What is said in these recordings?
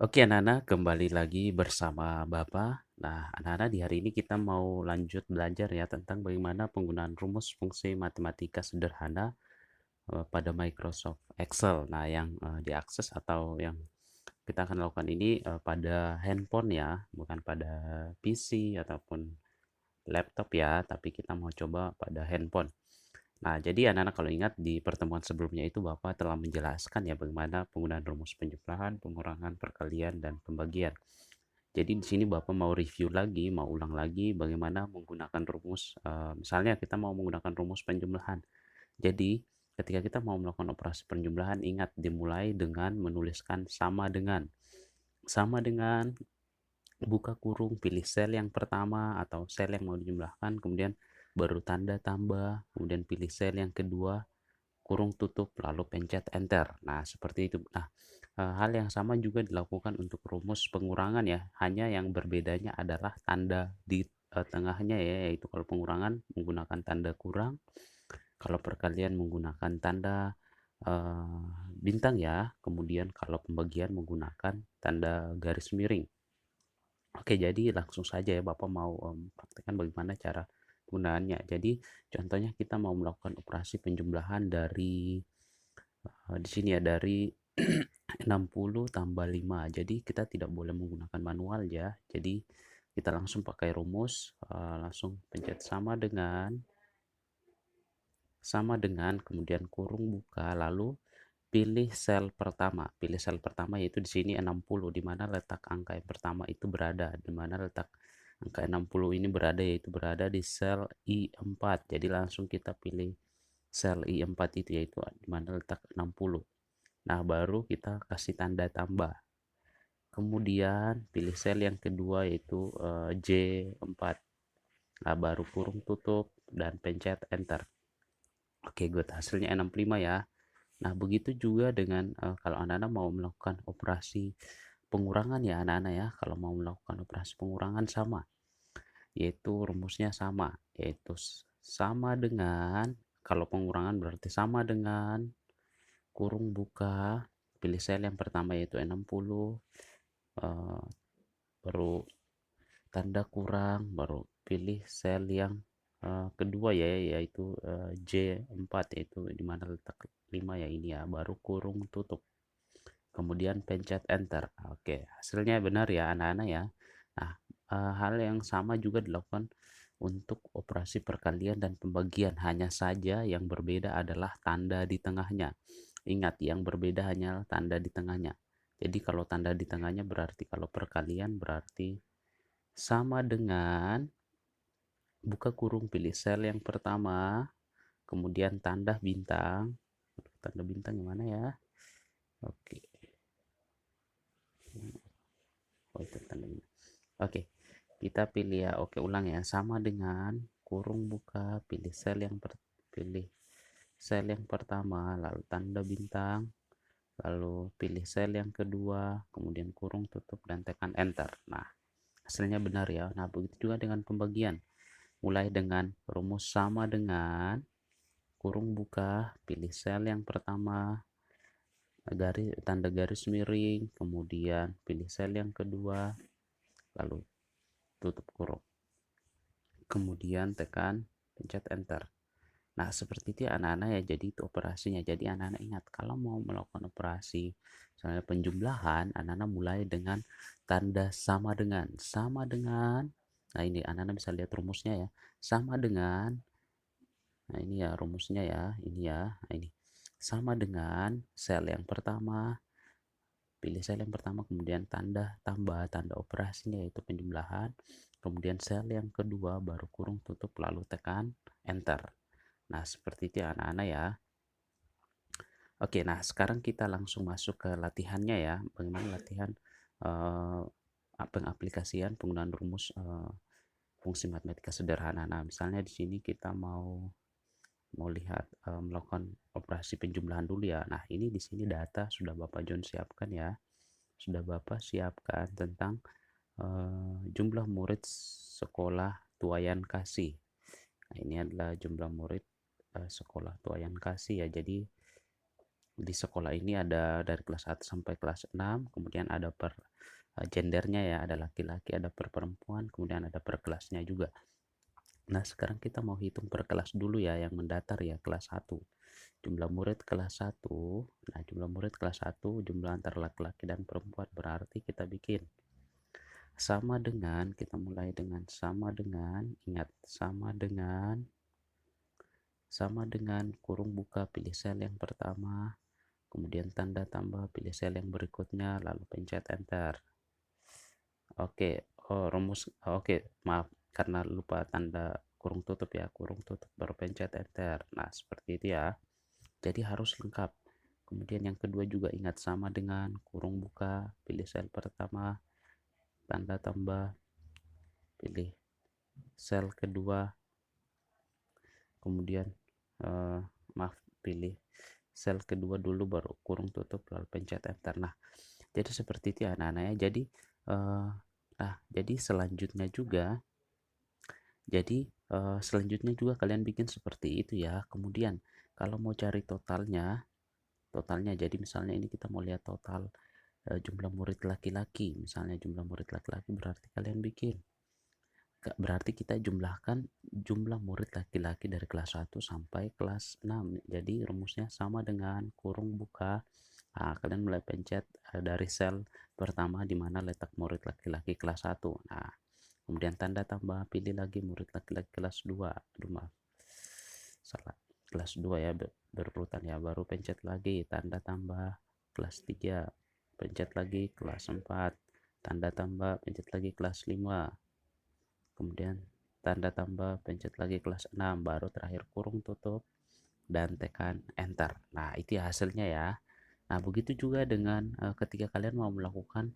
Oke anak-anak, kembali lagi bersama Bapak. Nah, anak-anak di hari ini kita mau lanjut belajar ya tentang bagaimana penggunaan rumus fungsi matematika sederhana pada Microsoft Excel. Nah, yang diakses atau yang kita akan lakukan ini pada handphone ya, bukan pada PC ataupun laptop ya, tapi kita mau coba pada handphone. Nah, jadi anak-anak kalau ingat di pertemuan sebelumnya itu Bapak telah menjelaskan ya bagaimana penggunaan rumus penjumlahan, pengurangan, perkalian, dan pembagian. Jadi di sini Bapak mau review lagi, mau ulang lagi bagaimana menggunakan rumus. Misalnya kita mau menggunakan rumus penjumlahan. Jadi ketika kita mau melakukan operasi penjumlahan, ingat dimulai dengan menuliskan sama dengan. Sama dengan, buka kurung, pilih sel yang pertama atau sel yang mau dijumlahkan, kemudian baru tanda tambah, kemudian pilih sel yang kedua, kurung tutup, lalu pencet enter. Nah, seperti itu. Nah, hal yang sama juga dilakukan untuk rumus pengurangan ya. Hanya yang berbedanya adalah tanda di tengahnya ya, yaitu kalau pengurangan menggunakan tanda kurang, kalau perkalian menggunakan tanda bintang ya. Kemudian kalau pembagian menggunakan tanda garis miring. Oke, jadi langsung saja ya Bapak mau praktekkan bagaimana cara penggunaannya. Jadi contohnya kita mau melakukan operasi penjumlahan dari di sini ya dari 60 tambah 5. Jadi kita tidak boleh menggunakan manual ya. Jadi kita langsung pakai rumus, langsung pencet sama dengan kemudian kurung buka, lalu pilih sel pertama. Pilih sel pertama yaitu di sini 60, di mana letak angka yang pertama itu berada. Di mana letak angka 60 ini berada yaitu berada di sel I4. Jadi langsung kita pilih sel I4 itu yaitu di mana letak 60. Nah, baru kita kasih tanda tambah. Kemudian pilih sel yang kedua yaitu J4. Nah, baru kurung tutup dan pencet enter. Oke, good. Hasilnya 65 ya. Nah, begitu juga dengan kalau anak-anak mau melakukan operasi pengurangan ya anak-anak ya. Kalau mau melakukan operasi pengurangan sama, yaitu rumusnya sama, yaitu sama dengan, kalau pengurangan berarti sama dengan kurung buka, pilih sel yang pertama yaitu 60, eh, baru tanda kurang, baru pilih sel yang kedua ya, yaitu J4, yaitu di mana letak 5 ya ini ya, baru kurung tutup, kemudian pencet enter. Oke, hasilnya benar ya anak-anak ya. Nah, hal yang sama juga dilakukan untuk operasi perkalian dan pembagian, hanya saja yang berbeda adalah tanda di tengahnya. Ingat, yang berbeda hanya tanda di tengahnya. Jadi kalau tanda di tengahnya berarti kalau perkalian berarti sama dengan, buka kurung, pilih sel yang pertama, kemudian tanda bintang. Tanda bintang gimana ya? Oke. Oh, itu tanda bintang. Oke, kita pilih ya. Oke, ulang ya. Sama dengan kurung buka, pilih sel yang pertama, lalu tanda bintang, lalu pilih sel yang kedua, kemudian kurung tutup dan tekan enter. Nah, hasilnya benar ya. Nah, begitu juga dengan pembagian. Mulai dengan rumus sama dengan kurung buka, pilih sel yang pertama, tanda garis miring, kemudian pilih sel yang kedua, lalu tutup kurung. Kemudian tekan pencet enter. Nah, seperti itu ya anak-anak ya. Jadi itu operasinya. Jadi anak-anak ingat kalau mau melakukan operasi misalnya penjumlahan, anak-anak mulai dengan tanda sama dengan. Nah, ini anak-anak bisa lihat rumusnya ya. Sama dengan. Nah, ini ya rumusnya ya. Ini ya. Nah, ini sama dengan sel yang pertama. Pilih sel yang pertama, kemudian tanda tambah, tanda operasinya yaitu penjumlahan. Kemudian sel yang kedua, baru kurung tutup, lalu tekan enter. Nah, seperti itu ya anak-anak ya. Oke, nah sekarang kita langsung masuk ke latihannya ya. Bagaimana latihan eh, pengaplikasian penggunaan rumus fungsi matematika sederhana. Nah, misalnya di sini kita mau lihat melakukan operasi penjumlahan dulu ya. Nah, ini di sini data sudah Bapak John siapkan ya. Sudah Bapak siapkan tentang jumlah murid sekolah Tuayan Kasih. Nah, ini adalah jumlah murid sekolah Tuayan Kasih ya. Jadi di sekolah ini ada dari kelas 1 sampai kelas 6, kemudian ada per gendernya ya, ada laki-laki, ada per perempuan, kemudian ada per kelasnya juga. Nah, sekarang kita mau hitung per kelas dulu ya, yang mendatar ya, kelas 1. Jumlah murid kelas 1. Nah, jumlah murid kelas 1, jumlah antara laki-laki dan perempuan, berarti kita bikin sama dengan, kita mulai dengan sama dengan, ingat, sama dengan kurung buka, pilih sel yang pertama, kemudian tanda tambah, pilih sel yang berikutnya, lalu pencet enter. Oke, oke, maaf karena lupa tanda kurung tutup ya, kurung tutup baru pencet enter. Nah, seperti itu ya. Jadi harus lengkap. Kemudian yang kedua juga ingat sama dengan kurung buka, pilih sel pertama, tanda tambah, pilih sel kedua, kemudian maaf, pilih sel kedua dulu baru kurung tutup lalu pencet enter. Nah, jadi seperti itu ya anak-anak ya. Jadi selanjutnya juga kalian bikin seperti itu ya. Kemudian kalau mau cari totalnya jadi misalnya ini kita mau lihat total jumlah murid laki-laki. Misalnya jumlah murid laki-laki berarti kalian bikin, berarti kita jumlahkan jumlah murid laki-laki dari kelas 1 sampai kelas 6. Jadi rumusnya sama dengan kurung buka. Nah, kalian mulai pencet dari sel pertama di mana letak murid laki-laki kelas 1. Nah, kemudian tanda tambah, pilih lagi murid laki-laki kelas 2. Aduh, maaf, salah, kelas 2 ya, berurutan ya. Baru pencet lagi tanda tambah kelas 3, pencet lagi kelas 4, tanda tambah, pencet lagi kelas 5, kemudian tanda tambah, pencet lagi kelas 6, baru terakhir kurung tutup dan tekan enter. Nah, itu ya hasilnya ya. Nah, begitu juga dengan ketika kalian mau melakukan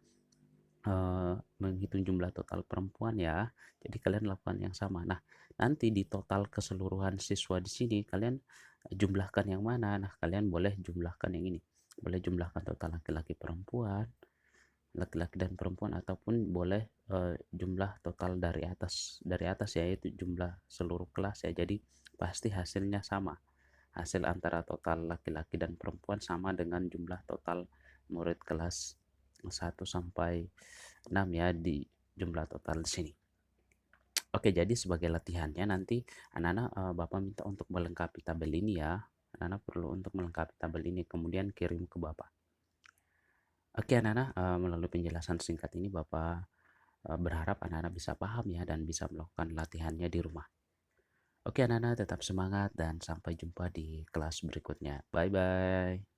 menghitung jumlah total perempuan ya. Jadi kalian lakukan yang sama. Nah, nanti di total keseluruhan siswa di sini kalian jumlahkan yang mana? Nah, kalian boleh jumlahkan yang ini. Boleh jumlahkan total laki-laki perempuan, laki-laki dan perempuan, ataupun boleh jumlah total dari atas ya, yaitu jumlah seluruh kelas ya. Jadi pasti hasilnya sama. Hasil antara total laki-laki dan perempuan sama dengan jumlah total murid kelas 1 sampai 6 ya, di jumlah total di sini. Oke, jadi sebagai latihannya nanti anak-anak Bapak minta untuk melengkapi tabel ini ya. Anak-anak perlu untuk melengkapi tabel ini kemudian kirim ke Bapak. Oke anak-anak, melalui penjelasan singkat ini Bapak berharap anak-anak bisa paham ya dan bisa melakukan latihannya di rumah. Oke anak-anak, tetap semangat dan sampai jumpa di kelas berikutnya. Bye bye.